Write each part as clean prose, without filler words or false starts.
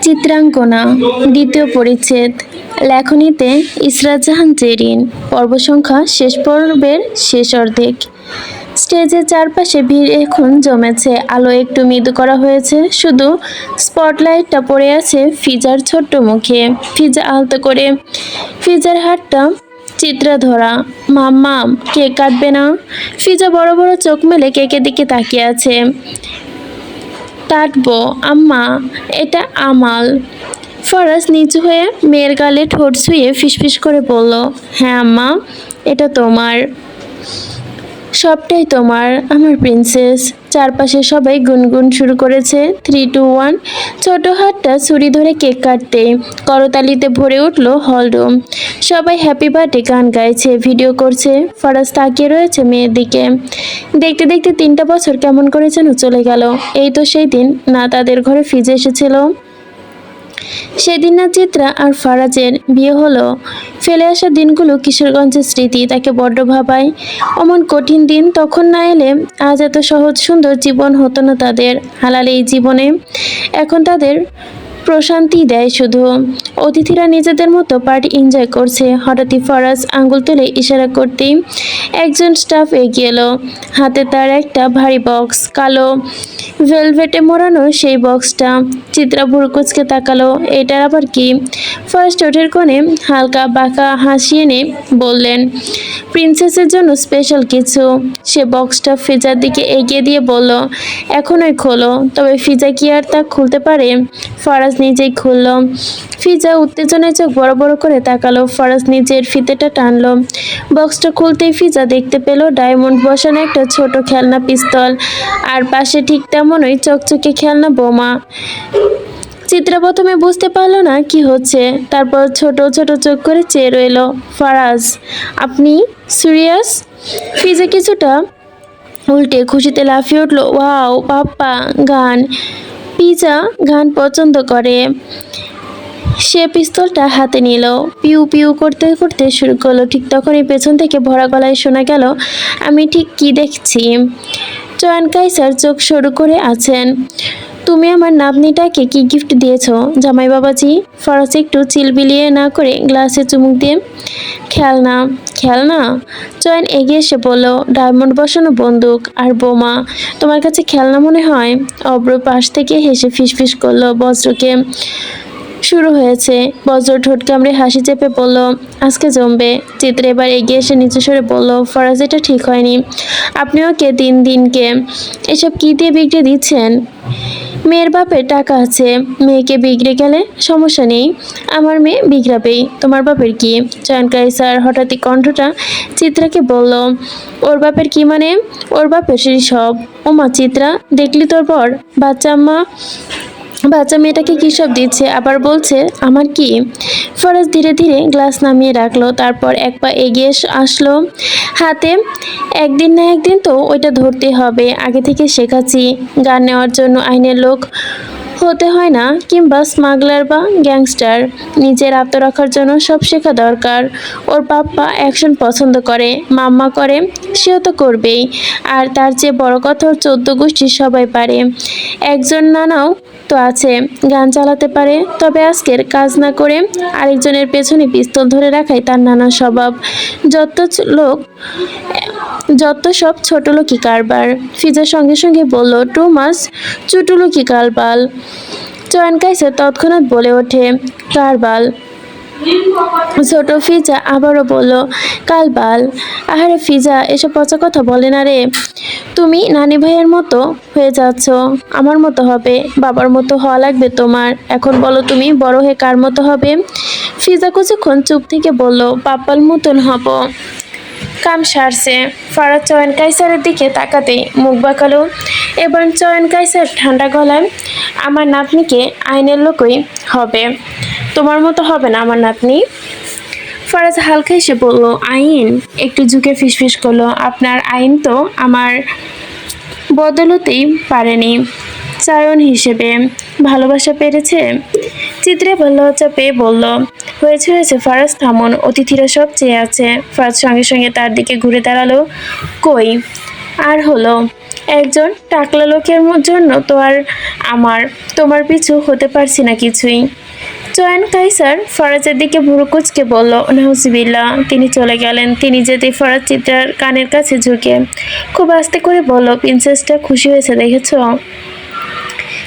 চিত্রাঙ্কনা দ্বিতীয় পরিচ্ছেদ লেখনীতে ইসরাত জাহান জেরিন পর্ব সংখ্যা শেষ পর্বের শেষ অর্ধেক। স্টেজের চারপাশে ভিড় এখন জমেছে, আলো একটু মৃদু করা হয়েছে, শুধু স্পটলাইটটা পড়ে আছে ফিজার ছোট্ট মুখে। ফিজা আলতো করে ফিজার হাতটা চিত্রা ধরা। মাম্মা কেক কাটবে না? ফিজা বড় বড় চোখ মেলে কেকের দিকে তাকিয়ে আছে। কাটবো আম্মা, এটা আমাল। ফরাজ নিচু হয়ে মেয়ের গালে ঠোঁট ছুঁয়ে ফিসফিস করে বলল, হ্যাঁ আম্মা, এটা তোমার, সবটাই তোমার আমার প্রিন্সেস। চারপাশে সবাই গুনগুন শুরু করেছে 3, 2, 1। ছোট হাতটা ছুরি ধরে কেক কাটতে করতালিতে ভরে উঠল হলরুম। সবাই হ্যাপি বার্থডে গান গাইছে, ভিডিও করছে। ফরাজ তাকিয়ে রয়েছে মেয়ের দিকে। দেখতে দেখতে 3টা বছর কেমন করে যেন চলে গেল। এই তো সেই দিন না তাদের ঘরে ফিজে এসেছিল, সেদিন না চিত্রা আর ফারাজের বিয়ে হলো। ফেলে আসা দিনগুলো কিশোরগঞ্জের স্মৃতি, তাকে বড্ড ভাবায়। অমন কঠিন দিন তখন না এলে আজ এত সহজ সুন্দর জীবন হতো না তাদের। হালাল এই জীবনে এখন তাদের প্রশান্তি দেয় শুধু। অতিথিরা নিজেদের মতো পার্টি এনজয় করছে। হঠাৎই ফরাজ আঙ্গুল তুলে ইশারা করতেই একজন স্টাফ এগিয়ে এলো। হাতে তার একটা ভারী বক্স, কালো ভেলভেটে মোড়ানো সেই বক্সটা। চিত্রা ভুরু কুঁচকে তাকালো, এটার আবার কি? ফার্স্ট ওঠের কোণে হালকা বাঁকা হাসি এনে বললেন, প্রিন্সেসের জন্য স্পেশাল কিছু। সে বক্সটা ফিজার দিকে এগিয়ে দিয়ে বলল, এখনই খোলো। তবে ফিজা কি আর তা খুলতে পারে? ফরাজ নিজেই খুলল। ফিজা উত্তেজনায় চোখ বড় বড় করে তাকালো। ফরাজ নিজের ফিতেটা টানলো। বক্সটা খুলতেই ফিজা দেখতে পেল ডায়মন্ড বসানো একটা ছোট খেলনা পিস্তল, আর পাশে ঠিক তেমনই চকচকে খেলনা বোমা। চিত্রা প্রথমে বুঝতে পারলো না কি হচ্ছে, তারপর ছোট ছোট চোখ করে চেয়ে রইল। ফরাজ, আপনি সিরিয়াস? ফিজা কিছুটা উল্টে খুশিতে লাফিয়ে উঠল, ওয়াও পাপ্পা গান। পিজা গান পছন্দ করে। সে পিস্তলটা হাতে নিল, পিউ পিউ করতে করতে শুরু করলো। ঠিক তখনই পেছন থেকে ভরা গলায় শোনা গেল, আমি ঠিক কি দেখছি? চয়ন কাইসার চোখ সরু করে আছেন। তুমি আমার নাতনিটাকে কি গিফট দিয়েছ জামাই বাবাজি? ফরাজ একটু চিলবিলিয়ে না করে গ্লাসে চুমুক দিয়ে, খেলনা। খেলনা? চয়ন এগিয়ে এসে বলল, ডায়মন্ড বসানো বন্দুক আর বোমা তোমার কাছে খেলনা মনে হয়? অব্র পাশ থেকে হেসে ফিসফিস করলো, বজ্রকে শুরু হয়েছে। বজ্র ঠোঁট কামড়ে হাসি চেপে বলল, আজকে জমবে। চিত্রা এবার এগিয়ে এসে নিচু সরে বলল, ফরাজ এটা ঠিক হয়নি। আপনি ওকে দিনকে এসব কি দিয়ে বিগড়ে দিচ্ছেন? মেয়ের বাপের টাকা আছে, মেয়েকে বিগড়ে গেলে সমস্যা নেই, আমার মেয়ে বিগড়াবেই, তোমার বাপের কি? চয়ন কাইসার হঠাৎই কণ্ঠটা চিত্রাকে বলল, ওর বাপের কি মানে? ওর বাপের সেই সব। ওমা চিত্রা, দেখলি তোর পর বাচ্চা মেয়েটাকে কী সব দিচ্ছে, আবার বলছে আমার কি? ফরাজ ধীরে ধীরে গ্লাস নামিয়ে রাখলো, তারপর এক পা এগিয়ে আসলো। হাতে একদিন না একদিন তো ওইটা ধরতে হবে, আগে থেকে শেখাচ্ছি। গান নেওয়ার জন্য আইনের লোক হতে হয় না, কিংবা স্মাগলার বা গ্যাংস্টার। নিজের আত্মরক্ষার জন্য সব শেখা দরকার। ওর পাপ্পা অ্যাকশন পছন্দ করে, মাম্মা করে, সেও তো করবেই। আর তার চেয়ে বড় কথা, ওর 14 গোষ্ঠীর সবাই পারে। একজন নানাও তো আছে, গান চালাতে পারে। তবে আজকের কাজ না করে আরেকজনের পেছনে পিস্তল ধরে রাখাই তার নানা স্বভাব। যত সব ছোট লোকি কারবার। ফিজার সঙ্গে সঙ্গে বলল, টু মাস চুটুলুকি কারবাল। চয়ন কাইসার তৎক্ষণাৎ বলে ওঠে, কারবাল। ছোট ফিজা আবারও বলল, কালবাল। আহারে ফিজা, এসব পচা কথা বলে না রে। তুমি নানি ভাইয়ের মতো হয়ে যাচ্ছ, আমার মতো হবে, বাবার মতো হওয়া লাগবে তোমার। এখন বলো তুমি বড় হয়ে কার মতো হবে? ফিজা কিছুক্ষণ চুপ থেকে বলল, পাপ্পার মতন হব। কাম সারছে। ফারাজ চয়ন কাইসারের দিকে তাকাতেই মুখ বাঁকালো। এবার চয়ন কাইসার ঠান্ডা গলায়, আমার নাতনিকে আইনের লোকই হবে, তোমার মতো হবে না আমার নাতনি। ফরাজ হালকা এসে বলল, আইন? একটু ঝুঁকে ফিসফিস করলো, আপনার আইন তো আমার বদলতেই পারেনি চায়ন হিসেবে। ভালোবাসা পেরেছে? চিত্রে লজ্জা পেয়ে বলল, হয়েছে হয়েছে ফারাজ, থামুন, অতিথিরা সব চেয়ে আছে। ফারাজ সঙ্গে সঙ্গে তার দিকে ঘুরে দাঁড়ালো, কই আর হলো? একজন টাকলা লোকের জন্য তো আর তোমার পিছু হতে পারছি না কিছুই। জয়েন কাইসার ফরাজের দিকে ভুরু কুচকে বলল, নাউজুবিল্লাহ। তিনি চলে গেলেন। তিনি যেতে ফরাজ চিত্রার কানের কাছে ঝুঁকে খুব আস্তে করে বলল, প্রিন্সেসটা খুশি হয়েছে দেখেছো?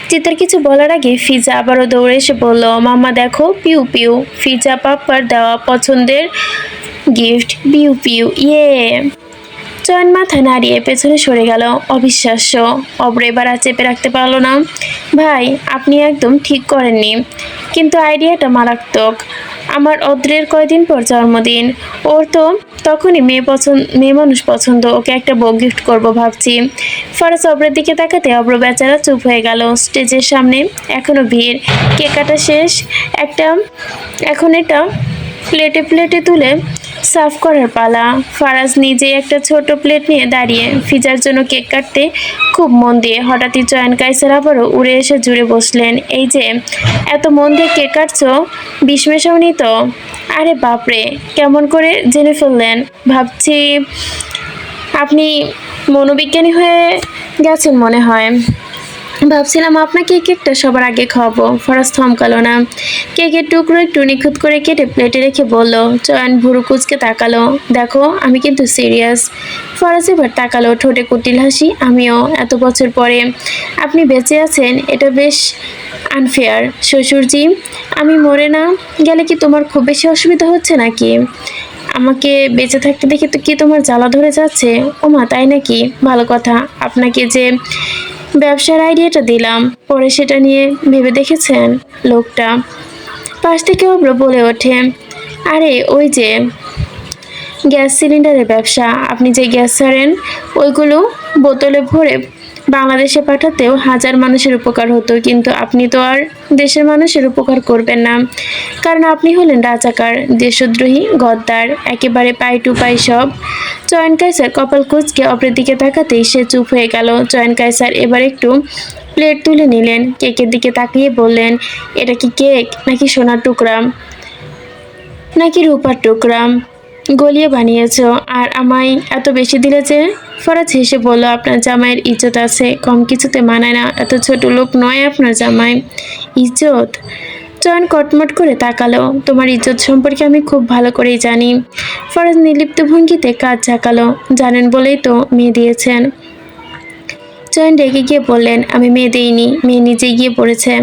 চিত্রার কিছু বলার আগে ফিজা আবারও দৌড়ে এসে বলল, মাম্মা দেখো, পিউ পিউ। ফিজা পাপ্পার দেওয়া পছন্দের গিফট, পিউ পিউ, ইয়ে। চয়ন মাথা নাড়িয়ে পেছনে সরে গেল। অবিশ্বাস্য। অব্র এবার আর চেপে রাখতে পারল না। ভাই, আপনি একদম ঠিক করেননি, কিন্তু আইডিয়াটা মারাত্মক। আমার অদ্রের কয়দিন পর জন্মদিন। ওর তো তখনই মেয়ে মানুষ পছন্দ। ওকে একটা বউ গিফট করবো ভাবছি। ফরাজ অব্রের দিকে তাকাতে অব্র বেচারা চুপ হয়ে গেল। স্টেজের সামনে এখনো ভিড়। কেক কাটা শেষ। এখন এটা প্লেটে প্লেটে তুলে সার্ভ করার পালা। ফারাজ নিজে একটা ছোট প্লেট নিয়ে দাঁড়িয়ে ফিজার জন্য কেক কাটতে খুব মন দিয়ে। হঠাৎই চয়ন কাইসার আবারও উড়ে এসে জুড়ে বসলেন, এই যে এত মন দিয়ে কেক কাটছো, বিষ মেশাওনি তো? আরে বাপরে, কেমন করে জেনে ফেললেন? ভাবছি আপনি মনোবিজ্ঞানী হয়ে গেছেন মনে হয়। ভাবছিলাম আপনাকে কেকটা সবার আগে খাওয়াবো। ফরাজ থমকালো না। কেকের টুকরো একটু নিখুঁত করে কেটে প্লেটে রেখে বলল। চয়ন ভুরু কুচকে তাকালো, দেখো আমি কিন্তু সিরিয়াস। ফরাজ এবার তাকালো, ঠোঁটে কুটিল হাসি। আমিও। এত বছর পরে আপনি বেঁচে আছেন, এটা বেশ আনফেয়ার। শ্বশুরজি, আমি মরে না গেলে কি তোমার খুব বেশি অসুবিধা হচ্ছে নাকি? আমাকে বেঁচে থাকতে দেখে তো কি তোমার জ্বালা ধরে যাচ্ছে? ওমা, তাই নাকি? ভালো কথা। আপনাকে যে ব্যবসার আইডিয়াটা দিলাম, পরে সেটা নিয়ে ভেবে দেখেছেন? লোকটা পাশ থেকে অব্র বলে ওঠে, আরে ওই যে গ্যাস সিলিন্ডারের ব্যবসা। আপনি যে গ্যাস ছাড়েন, ওইগুলো বোতলে ভরে বাংলাদেশে পাঠাতেও হাজার মানুষের উপকার হতো। কিন্তু আপনি তো আর দেশের মানুষের উপকার করবেন না, কারণ আপনি হলেন রাজাকার, দেশদ্রোহী, গদ্দার, একেবারে পাই টু পাই সব। চয়ন কাইসার কপাল কুঁচকে অপরের দিকে তাকাতেই সে চুপ হয়ে গেল। চয়ন কাইসার এবার একটু প্লেট তুলে নিলেন, কেকের দিকে তাকিয়ে বললেন, এটা কি কেক নাকি সোনার টুকরা নাকি রূপার টুকরা গলিয়ে বানিয়েছ? আর আমায় এত বেশি দিলে যে? ফরাজ হেসে বলল, আপনার জামাইয়ের ইজ্জত আছে, কম কিছুতে মানায় না। এত ছোট লোক নয় আপনার জামাই। ইজ্জত? চয়ন কটমট করে তাকালো। তোমার ইজ্জত সম্পর্কে আমি খুব ভালো করেই জানি। ফরাজ নির্লিপ্ত ভঙ্গিতে কাজ ঝাঁকালো, জানেন বলেই তো মেয়ে দিয়েছেন। চয়ন রেগে গিয়ে বললেন, আমি মেয়ে দেইনি, মেয়ে নিজে গিয়ে পড়েছে।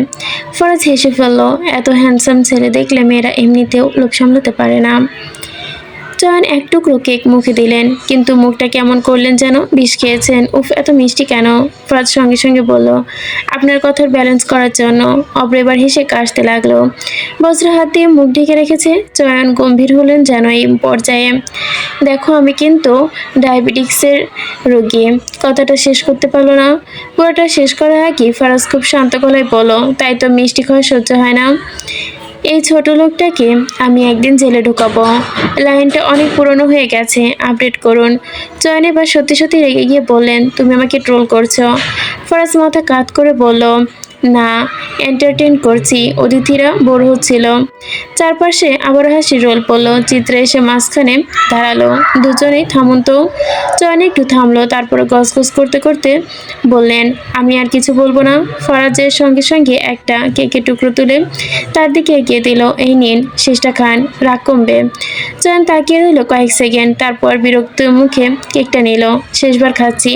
ফরাজ হেসে ফেলল, এত হ্যান্ডসাম ছেলে দেখলে মেয়েরা এমনিতেও লোভ সামলাতে পারে না। চয়ন এক টুকরো কেক মুখে দিলেন, কিন্তু মুখটা কেমন করলেন যেন বিষ খেয়েছেন। উফ, এত মিষ্টি কেন? ফরাজ সঙ্গে সঙ্গে বলল, আপনার কথার ব্যালেন্স করার জন্য। অব্র এবার হেসে কাশতে লাগলো। বজ্র হাত দিয়ে মুখ ঢেকে রেখেছে। চয়ন গম্ভীর হলেন যেন এই পর্যায়ে। দেখো, আমি কিন্তু ডায়াবেটিক্সের রোগী। কথাটা শেষ করতে পারলো না। পুরোটা শেষ করার আগে ফরাজ খুব শান্ত গলায় বলল, তাই তো মিষ্টি খাওয়া সহ্য হয় না। এই ছোট লোকটাকে আমি একদিন জেলে ঢুকাবো। লাইনটা অনেক পুরনো হয়ে গেছে, আপডেট করুন। চয়ন এবার সত্যি সত্যি রেগে গিয়ে বললেন, তুমি আমাকে ট্রোল করছো? ফরাজ মাথা কাত করে বলল, না, এন্টারটেইন করছি। অতিথিরা বোর হচ্ছিল। চারপাশে আবার হাসি রোল পড়ল। চিত্রা এসে মাঝখানে দাঁড়ালো। দুজনেই থামুন তো। চয়ন একটু থামলো, তারপরে গসগস করতে করতে বললেন, আমি আর কিছু বলবো না। ফরাজের সঙ্গে সঙ্গে একটা কেকের টুকরো তুলে তার দিকে এগিয়ে দিল, এই নিন, শেষটা খান, রাগ কমবে। চয়ন তাকিয়ে রইল কয়েক সেকেন্ড, তারপর বিরক্ত মুখে কেকটা নিল। শেষবার খাচ্ছি।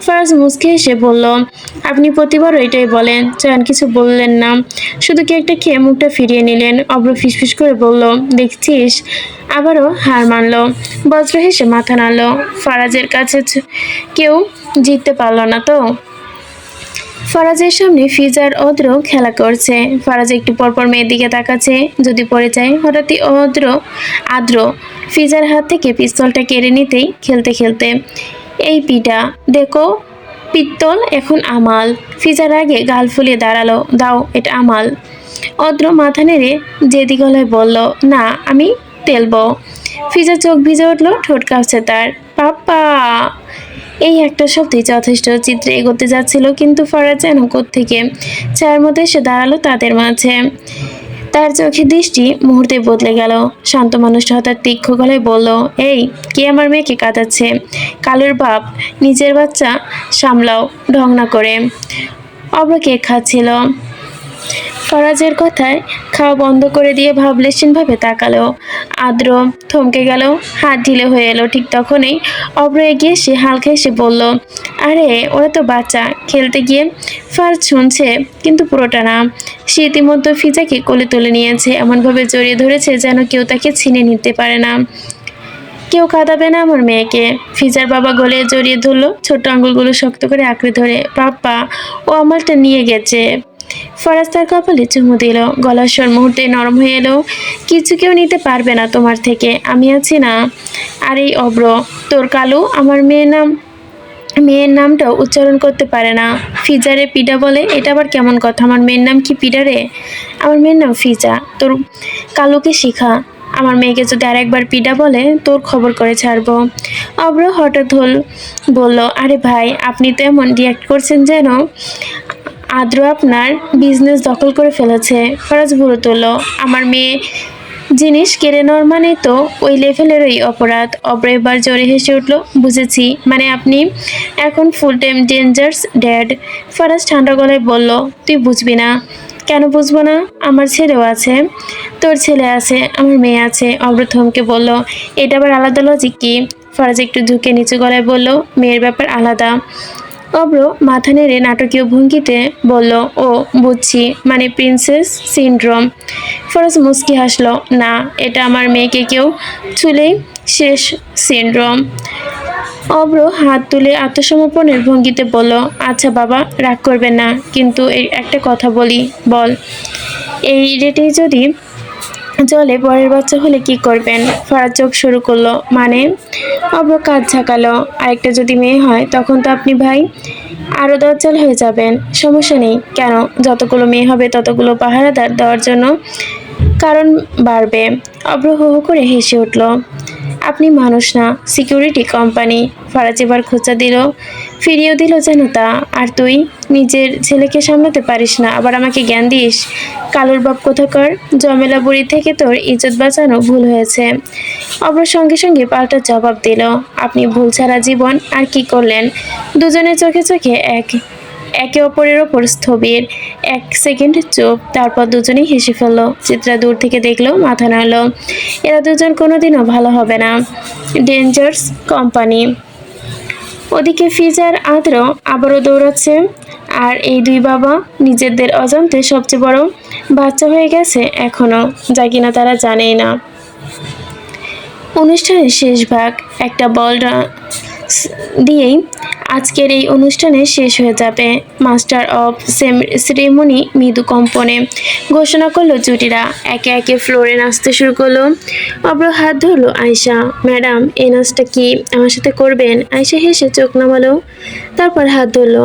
ফরাজ মুচকে এসে বলল, আপনি প্রতিবার এটাই বলেন। চয়ন কিছু বললেন না, শুধু কেকটা খেয়ে মুখটা ফিরিয়ে নিলেন। অব্র ফিসফিস করে বলল, দেখছিস, আবারও হার মানল। বজ্র হেসে মাথা নাড়ল। ফরাজের কাছে কেউ জিততে পারল না তো। ফরাজের সামনে ফিজার অদ্র খেলা করছে। ফরাজ একটু পরপর মেয়ের দিকে তাকাচ্ছে, যদি পড়ে যায়। হঠাৎই আদ্র ফিজার হাত থেকে পিস্তলটা কেড়ে নিতেই খেলতে খেলতে, এই পিটা দেখো, পিত্তল এখন আমাল। ফিজার আগে গাল ফুলিয়ে দাঁড়ালো, দাও, এটা আমাল। অদ্র মাথা নেড়ে জেদি গলায় বলল, না, আমি তেলবো। ফিজা চোখ ভিজে উঠলো, ঠোঁট কাঁপছে তার। পাপা, এই একটা শব্দই যথেষ্ট। চিত্রে এগোতে যাচ্ছিল, কিন্তু ফরাজ যেন কোত্থেকে ছায়ার মধ্যে এসে দাঁড়ালো তাদের মাঝে। তার চোখে দৃষ্টি মুহূর্তে বদলে গেল। শান্ত মানুষটা হঠাৎ তীক্ষ্ণ গলায় বলল, এই কে আমার মেয়েকে কাঁদাচ্ছে? কালুর বাপ, নিজের বাচ্চা সামলাও, ঢং না করে। অব্র কেক খাচ্ছিল। ফরাজের কথায় খাওয়া বন্ধ করে দিয়ে ভাবলেশীনভাবে তাকালো। আদ্র থমকে গেল, হাত ঢিলে হয়ে এলো। ঠিক তখনই অব্র এগিয়ে এসে হালকা এসে বলল, আরে ওরা তো বাচ্চা, খেলতে গিয়ে ফার্স্ট শুনছে কিন্তু পুরোটা না। সে ইতিমধ্যে ফিজাকে কোলে তুলে নিয়েছে, এমনভাবে জড়িয়ে ধরেছে যেন কেউ তাকে ছিনে নিতে পারে না। কেউ কাঁদাবে না আমার মেয়েকে। ফিজার বাবা গলে জড়িয়ে ধরলো, ছোট আঙুলগুলো শক্ত করে আঁকড়ে ধরে। পাপ্পা, ও আমারটা নিয়ে গেছে। ফরাজ তার কপালে চুমু দিল, গলার স্বর মুহূর্তে নরম হয়ে এলো। কিছু কেউ নিতে পারবে না তোমার থেকে, আমি আছি না। আর এই অব্র, তোর কালু আমার মেয়ের নামটাও উচ্চারণ করতে পারে না। ফিজারে পিডা বলে, এটা আবার কেমন কথা? আমার মেয়ের নাম কি পিডা রে? আমার মেয়ের নাম ফিজা। তোর কালুকে শিখা। আমার মেয়েকে যদি আরেকবার পিডা বলে তোর খবর করে ছাড়বো। অব্র হঠাৎ বলল, আরে ভাই, আপনি তো এমন রিয়াক্ট করছেন যেন আদ্র আপনার বিজনেস দখল করে ফেলেছে। ফরাজ ভুরু তুলল, আমার মেয়ে জিনিস কেড়ে নেওয়ার মানে তো ওই লেভেলেরই অপরাধ। অব্র এবার জোরে হেসে উঠল, বুঝেছি, মানে আপনি এখন full time dangers dad. Faraz ঠান্ডা গলায় বলল, তুই বুঝবি না। কেন বুঝবো না? আমার ছেলেও আছে। তোর ছেলে আছে, আমার মেয়ে আছে। অব্র থমকে বলল, এটা আবার আলাদা লজিক কি? ফরাজ একটু ঝুঁকে নিচু গলায় বলল, মেয়ের ব্যাপার আলাদা। অব্র মাথা নেড়ে নাটকীয় ভঙ্গিতে বলল, ও বুঝছি, মানে প্রিন্সেস সিনড্রোম। ফরাজ মুচকি হাসলো, না, এটা আমার মেয়েকে কেউ ছুলেই শেষ সিনড্রোম। অব্র হাত তুলে আত্মসমর্পণের ভঙ্গিতে বলল, আচ্ছা বাবা, রাগ করবেন না, কিন্তু এই একটা কথা বলি। বল। এই রেটেই যদি জলে পরের বাচ্চা হলে কি করবেন? ফরাজ চোখ শুরু করলো, মানে? অব্র কাঁধ ঝাঁকালো, আরেকটা যদি মেয়ে হয় তখন তো আপনি ভাই আরো দজ্জাল হয়ে যাবেন। সমস্যা নেই। কেন? যতগুলো মেয়ে হবে ততগুলো পাহারাদার দেওয়ার জন্য কারণ বাড়বে। অব্র হো হো করে হেসে উঠল, আপনি মানুষ না, সিকিউরিটি কোম্পানি। ফরাজ এবার খোঁচা দিল, ফিরিয়েও দিল যেন তা। আর তুই নিজের ছেলেকে সামলাতে পারিস না, আবার আমাকে জ্ঞান দিস? কালুর বাপ কোথাকার, জমেলা বুড়ি থেকে তোর ইজ্জত বাঁচানো ভুল হয়েছে। অব্র সঙ্গে সঙ্গে পাল্টা জবাব দিল, আপনি ভুল ছাড়া জীবন আর কি করলেন? দুজনের চোখে চোখে একে অপরের ওপর স্থবির। এক সেকেন্ড চুপ, তারপর দুজনেই হেসে ফেললো। চিত্রা দূর থেকে দেখলো, মাথা নাড়ল। এরা দুজন কোনোদিনও ভালো হবে না। Dangers company. ওদিকে ফিজার আদ্র আবারও দৌড়াচ্ছে, আর এই দুই বাবা নিজেদের অজান্তে সবচেয়ে বড় বাচ্চা হয়ে গেছে এখনো, যা কিনা তারা জানেই না। অনুষ্ঠানের শেষ ভাগ একটা বল দিয়েই আজকের এই অনুষ্ঠানে শেষ হয়ে যাবে। মাস্টার অফ সেরেমনি মৃদু কম্পনে ঘোষণা করলো জুটিরা। একে একে ফ্লোরে নাচতে শুরু করলো। অব্র হাত ধরলো আয়শা, ম্যাডাম এই নাচটা কি আমার সাথে করবেন? আয়শা হেসে চোখ নামালো, তারপর হাত ধরলো।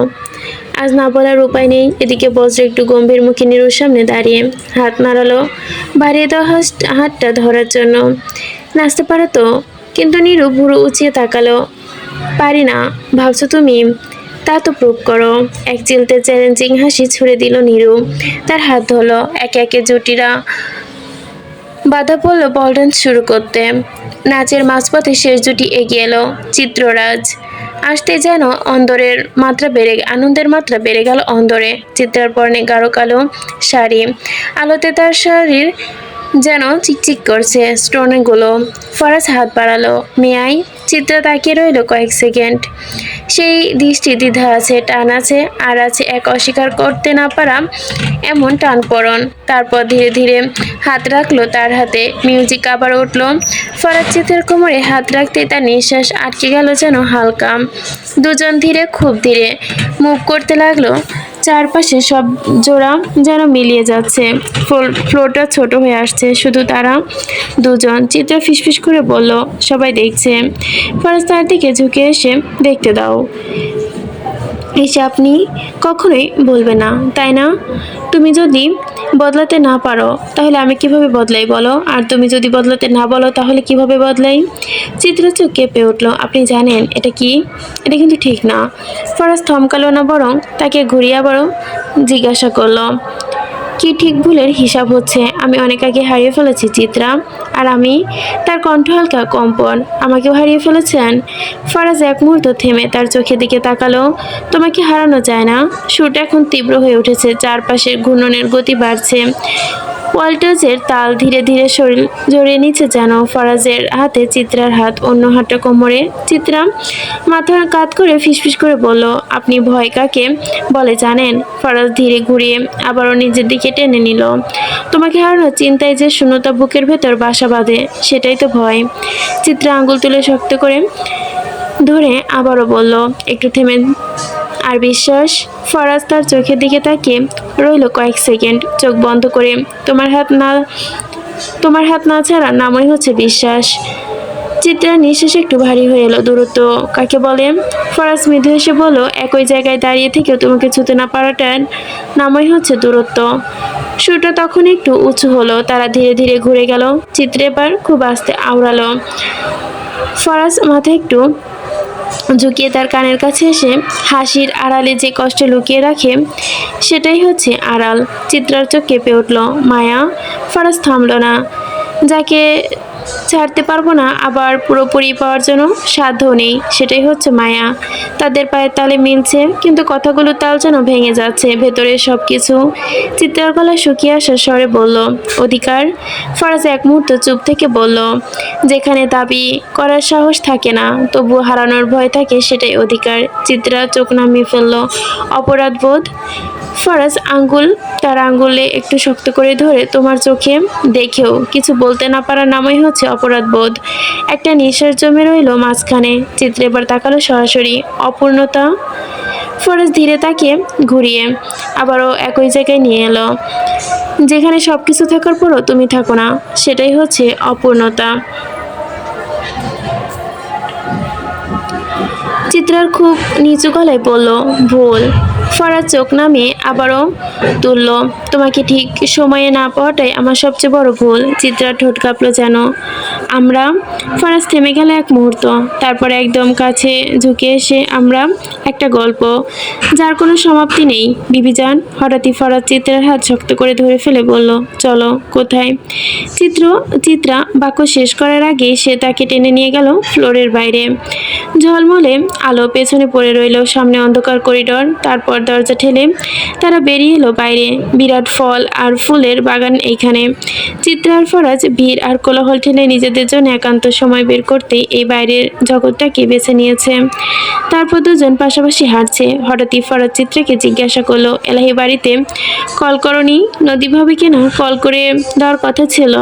আজ না বলার উপায় নেই। এদিকে বজ্র একটু গম্ভীর মুখে নিরুর সামনে দাঁড়িয়ে হাত নাড়ালো, বাড়িয়ে দেওয়া হাতটা ধরার জন্য। নাচতে পারো তো? কিন্তু নিরু ভুরু উঁচিয়ে তাকালো। পারি না ভাবছো তুমি? তা তো প্রুভ করো। এক চিলতে চ্যালেঞ্জিং হাসি ছুড়ে দিল নিরু। তার হাত ধরলো। একে একে জুটিরা বাধা পড়লো বল ডান্স শুরু করতে। নাচের মাঝপথে শেষ জুটি এগিয়ে এলো, চিত্ররাজ। আসতে যেন আনন্দের মাত্রা বেড়ে গেল অন্দরে। চিত্রার পরনে গাঢ় কালো শাড়ি, আলোতে তার শরীর যেন চিকচিক করছে স্টোনগুলো। ফরাজ হাত বাড়ালো, মেয়াই। চিত্রা তাকিয়ে রইল কয়েক সেকেন্ড। সেই দৃষ্টি দ্বিধা আছে, টান আছে, আর আছে এক অস্বীকার করতে না পারা এমন টানপড়ন। তারপর ধীরে ধীরে হাত রাখলো তার হাতে। মিউজিক আবার উঠল। ফরাজ চিত্রের কোমরে হাত রাখতে তার নিঃশ্বাস আটকে গেল যেন হালকা। দুজন ধীরে, খুব ধীরে মুভ করতে লাগলো। চারপাশে সব জোড়া যেন মিলিয়ে যাচ্ছে। ফ্লোরটা ছোট হয়ে আসছে, শুধু তারা দুজন। চিত্রা ফিসফিস করে বলল, সবাই দেখছে। ফরাজ তার দিকে ঝুঁকে এসে, দেখতে দাও। এসে আপনি কখনোই বলবে না, তাই না? তুমি যদি বদলাতে না পারো তাহলে আমি কিভাবে বদলাই বলো? আর তুমি যদি বদলাতে না বলো তাহলে কিভাবে বদলাই? চিত্রা চোখ কেঁপে উঠল। আপনি জানেন এটা কি? এটা কিন্তু ঠিক না। ফরাজ থমকালো না, বরং তাকে ঘুরিয়ে আবারও জিজ্ঞাসা করলো, কি ঠিক ভুলের হিসাব হচ্ছে। আমি অনেক আগে হারিয়ে ফেলেছি চিত্রা। আর আমি? তার কণ্ঠ হালকা কম্পন। আমাকেও হারিয়ে ফেলেছেন? ফারাজ এক মুহূর্ত থেমে তার চোখের দিকে তাকালো। তোমাকে হারানো যায় না। সুরটা এখন তীব্র হয়ে উঠেছে, চারপাশের ঘূর্ণনের গতি বাড়ছে। ওয়াল্টাজের তাল ধীরে ধীরে শরীর জড়িয়ে নিচ্ছে যেন। ফারাজের হাতে চিত্রার হাত, অন্য হাতটা কোমরে। চিত্রা মাথা কাত করে ফিসফিস করে বলল, আপনি ভয় কাকে বলে জানেন? ফারাজ ধীরে ঘুরিয়ে আবারও নিজের দিকে টেনে নিল। তোমাকে হারানোর চিন্তায় যে শূন্যতা বুকের ভেতর বাসা বাঁধে, সেটাই তো ভয়। চিত্রা আঙ্গুল তুলে শক্ত করে ধরে আবারও বলল, একটু থেমে। আর বিশ্বাস? ফরাজ তার চোখের দিকে তাকিয়ে রইল কয়েক সেকেন্ড, চোখ বন্ধ করে। তোমার হাত না ছাড়া নামই হচ্ছে বিশ্বাস। চিত্রার নিঃশ্বাস একটু ভারী হয়ে এলো। দূরত্ব কাকে বলে? ফরাজ মৃদু হেসে বলল, একই জায়গায় দাঁড়িয়ে থেকেও তোমাকে ছুতে না পারাটার নামই হচ্ছে দূরত্ব। সুরটা তখন একটু উঁচু হলো। তারা ধীরে ধীরে ঘুরে গেল। চিত্র এবার খুব আস্তে আওড়ালো। ফরাজ মাথা একটু ঝুঁকিয়ে তার কানের কাছে এসে হাসির আড়ালে যে কষ্ট লুকিয়ে রাখে, সেটাই হচ্ছে আড়াল। চিত্রার চোখ কেঁপে উঠল। মায়া? ফরাজ থামল না। যাকে ছাড়তে পারবো না, আবার পুরোপুরি পাওয়ার জন্য সাধ্যও নেই, সেটাই হচ্ছে মায়া। তাদের পায়ের তালে মিলছে, কিন্তু কথাগুলোর তাল যেন ভেঙে যাচ্ছে ভেতরে সব কিছু। চিত্রার গলা শুকিয়ে আসার স্বরে বলল, অধিকার? ফরাজ এক মুহূর্ত চুপ থেকে বলল, যেখানে দাবি করার সাহস থাকে না, তবু হারানোর ভয় থাকে, সেটাই অধিকার। চিত্রা চোখ নামিয়ে ফেলল। অপরাধ বোধ? ফরাজ তার আঙ্গুলে একটু শক্ত করে ধরে, তোমার চোখে দেখেও কিছু বলতে না পারার নামই হচ্ছে অপরাধ বোধ। একটা নিঃশ্বাস জমে রইল মাঝখানে। চিত্র এবার তাকালো সরাসরি। অপূর্ণতা? ফরাজ ধীরে তাকে ঘুরিয়ে আবারও একই জায়গায় নিয়ে এলো। যেখানে সবকিছু থাকার পরও তুমি থাকো না, সেটাই হচ্ছে অপূর্ণতা। চিত্রার খুব নিচু গলায় বলল, ভুল। ফরাজ চোখ নামিয়ে আবারও তুলল, তোমাকে ঠিক সময়ে না পাওয়াটাই আমার সবচেয়ে বড় ভুল। চিত্রার ঠোঁট কাঁপলো যেন। আমরা? ফরাজ থেমে গেল এক মুহূর্ত, তারপর একদম কাছে ঝুঁকে এসে, আমরা একটা গল্প যার কোনো সমাপ্তি নেই বিবিজান। হঠাৎই ফরাজ চিত্রার হাত শক্ত করে ধরে ফেলে বলল, চলো। কোথায়? চিত্রা বাক্য শেষ করার আগে সে তাকে টেনে নিয়ে গেল ফ্লোরের বাইরে। ঝলমলে আলো পেছনে পড়ে রইল, সামনে অন্ধকার করিডর। তারপর দরজা ঠেলে তারা বেরিয়ে এলো বাইরে। বিরাট ফল আর ফুলের বাগান এইখানে। চিত্রা আর ফরাজ ভিড় আর কোলাহল ঠেলে নিজেদের জন্য একান্ত সময় বের করতে এই বাইরের জগৎটাকে বেছে নিয়েছে। তারপর দুজন পাশাপাশি হাঁটছে। হঠাৎই ফরাজ চিত্রাকে জিজ্ঞাসা করলো, এলাহি বাড়িতে কল করনি? নদী ভাবিকে না কল করে দেওয়ার কথা ছিল।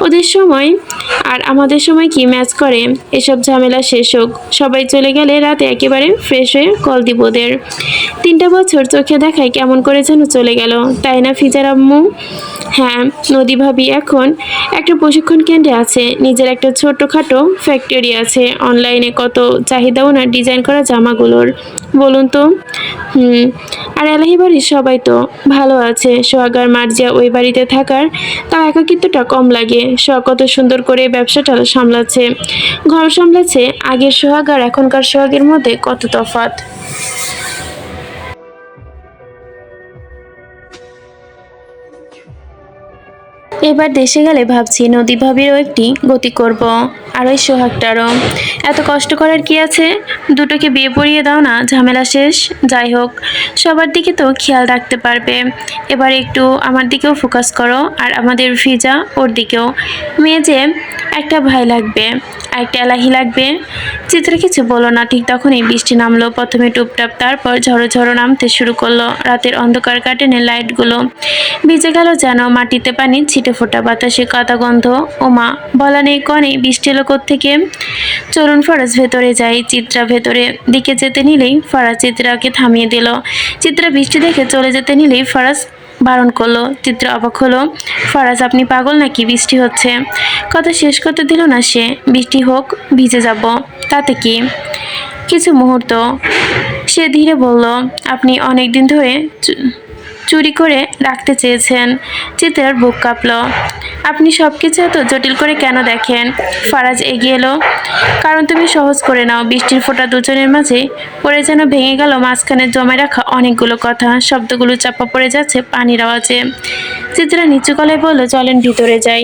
ওদের সময় আর আমাদের সময় কি ম্যাচ করে? এসব ঝামেলা শেষ হোক, সবাই চলে গেলে রাতে একেবারে ফ্রেশ হয়ে কল দিব ওদের। 3টা বছর চোখে দেখায় কেমন করে যেন চলে গেল, তাই না ফিজার আম্মু? হ্যাঁ, নদী ভাবি এখন একটা প্রশিক্ষণ কেন্দ্রে আছে, নিজের একটা ছোট্টখাটো ফ্যাক্টরি আছে। অনলাইনে কত চাহিদা ওনার ডিজাইন করা জামাগুলোর, বলুন তো। আর এলাহি বাড়ির সবাই তো ভালো আছে। সোহাগ আর মার্জিয়া ওই বাড়িতে থাকার তাও একাকিত্বটা কম লাগে। সোহাগ কত সুন্দর করে ব্যবসাটা সামলাচ্ছে, ঘর সামলাচ্ছে। আগের সোহাগ আর এখনকার সোহাগের মধ্যে কত তফাৎ। এবার দেশে গেলে ভাবছি নদী ভাবিরও একটি গতি করব, আর ওই সোহাগটারও। এত কষ্ট করার কি আছে? দুটোকে বিয়ে পড়িয়ে দাও না, ঝামেলা শেষ। যাই হোক, সবার দিকে তো খেয়াল রাখতে পারবে। এবার একটু আমার দিকেও ফোকাস করো, আর আমাদের ফিজা ওর দিকেও। মেয়ে যে একটা ভাই লাগবে, আর একটা এলাহি লাগবে। চিত্রা কিছু বলো না। ঠিক তখনই বৃষ্টি নামলো, প্রথমে টুপটাপ, তারপর ঝড়ো ঝড়ো নামতে শুরু করলো। রাতের অন্ধকার গার্ডেনের লাইটগুলো ভিজে গেল যেন, মাটিতে পানি ছিটে ফোটা, বাতাসে কাদা গন্ধ। ওমা, বলা নেই কনে বৃষ্টি এলো কোত্থেকে। চলুন ফরাজ ভেতরে যাই। চিত্রা ভেতরে দিকে যেতে নিলেই ফরাজ চিত্রাকে থামিয়ে দিল। চিত্রা বৃষ্টি দেখে চলে যেতে নিলেই ফরাজ বারণ করলো। চিত্রা অবাক হলো, ফরাজ আপনি পাগল নাকি? বৃষ্টি হচ্ছে। কথা শেষ করতে দিল না সে। বৃষ্টি হোক, ভিজে যাব, তাতে কি? কিছু মুহূর্ত সে ধীরে বলল, আপনি অনেক দিন ধরে চুরি করে রাখতে চেয়েছেন। চিত্রার বুক কাঁপল। আপনি সব কিছু এত জটিল করে কেন দেখেন? ফারাজ এগিয়ে এলো। কারণ তুমি সহজ করে নাও। বৃষ্টির ফোঁটা দুজনের মাঝে পড়ে যেন ভেঙে গেল মাঝখানে জমে রাখা অনেকগুলো কথা। শব্দগুলো চাপা পড়ে যাচ্ছে পানির আওয়াজে। চিত্রা নিচু গলায় বলল, চলেন ভিতরে যাই,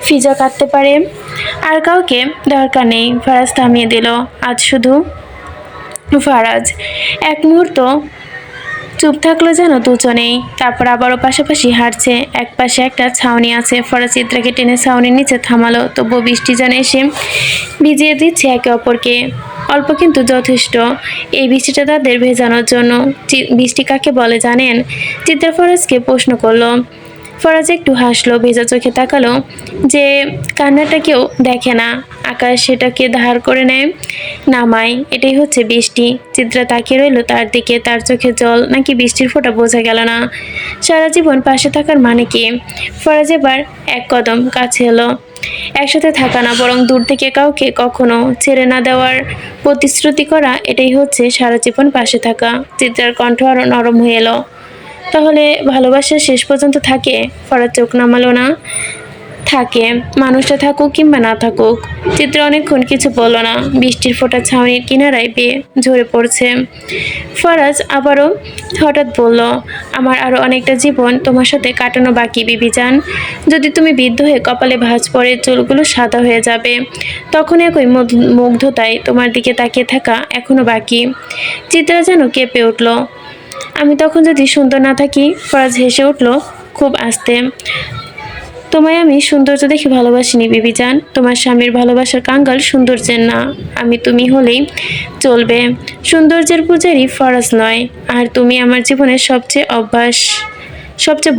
ফিজা কাটতে পারে। আর কাউকে দরকার নেই, ফারাজ থামিয়ে দিল। আজ শুধু ফারাজ। এক মুহূর্ত চুপ থাকলো যেন দুজনেই, তারপর আবারও পাশাপাশি হাঁটছে। এক পাশে একটা ছাউনি আছে, ফরাজ চিত্রাকে টেনে ছাউনির নিচে থামালো। তবুও বৃষ্টি যেন এসে ভিজিয়ে দিচ্ছে একে অপরকে। অল্প কিন্তু যথেষ্ট। এই বৃষ্টিটা তাদের ভেজানোর জন্য। বৃষ্টি কাকে বলে জানেন? চিত্রা ফরাজকে প্রশ্ন করলো। ফরাজ একটু হাসলো, ভেজা চোখে তাকালো। যে কান্নাটা কেউ দেখে না, আকাশ সেটাকে ধার করে নেয়, নামায়, এটাই হচ্ছে বৃষ্টি। চিত্রা তাকিয়ে রইল তার দিকে, তার চোখে জল নাকি বৃষ্টির ফোঁটা বোঝা গেল না। সারা জীবন পাশে থাকার মানে কি? ফরাজ এবার এক কদম কাছে এলো। একসাথে থাকা না, বরং দূর থেকে কাউকে কখনো ছেড়ে না দেওয়ার প্রতিশ্রুতি করা, এটাই হচ্ছে সারা জীবন পাশে থাকা। চিত্রার কণ্ঠ আরো নরম হয়ে এলো। তাহলে ভালোবাসা শেষ পর্যন্ত থাকে? ফরাজ চোখ নামালো না। থাকে, মানুষটা থাকুক কিংবা না থাকুক। চিত্রা অনেকক্ষণ কিছু বলল না। বৃষ্টির ফোঁটা ছাউনির কিনারায় বেয়ে ঝরে পড়ছে। ফরাজ আবারও হঠাৎ বলল, আমার আরো অনেকটা জীবন তোমার সাথে কাটানো বাকি বিবিজান। যদি তুমি বৃদ্ধ হয়ে কপালে ভাঁজ পড়ে চুলগুলো সাদা হয়ে যাবে, তখন একই মুগ্ধতায় তোমার দিকে তাকিয়ে থাকা এখনো বাকি। চিত্রা যেন কেঁপে উঠল। আমি তখন যদি সুন্দর না থাকি? ফরাজ হেসে উঠল খুব আস্তে। তোমায় আমি সৌন্দর্য দেখে ভালোবাসিনি বিবিজান। তোমার স্বামীর ভালোবাসার কাঙ্গাল সৌন্দর্যের না। আমি তুমি হলেই চলবে। সৌন্দর্যের পূজারী ফরাজ নয়। আর তুমি আমার জীবনের সবচেয়ে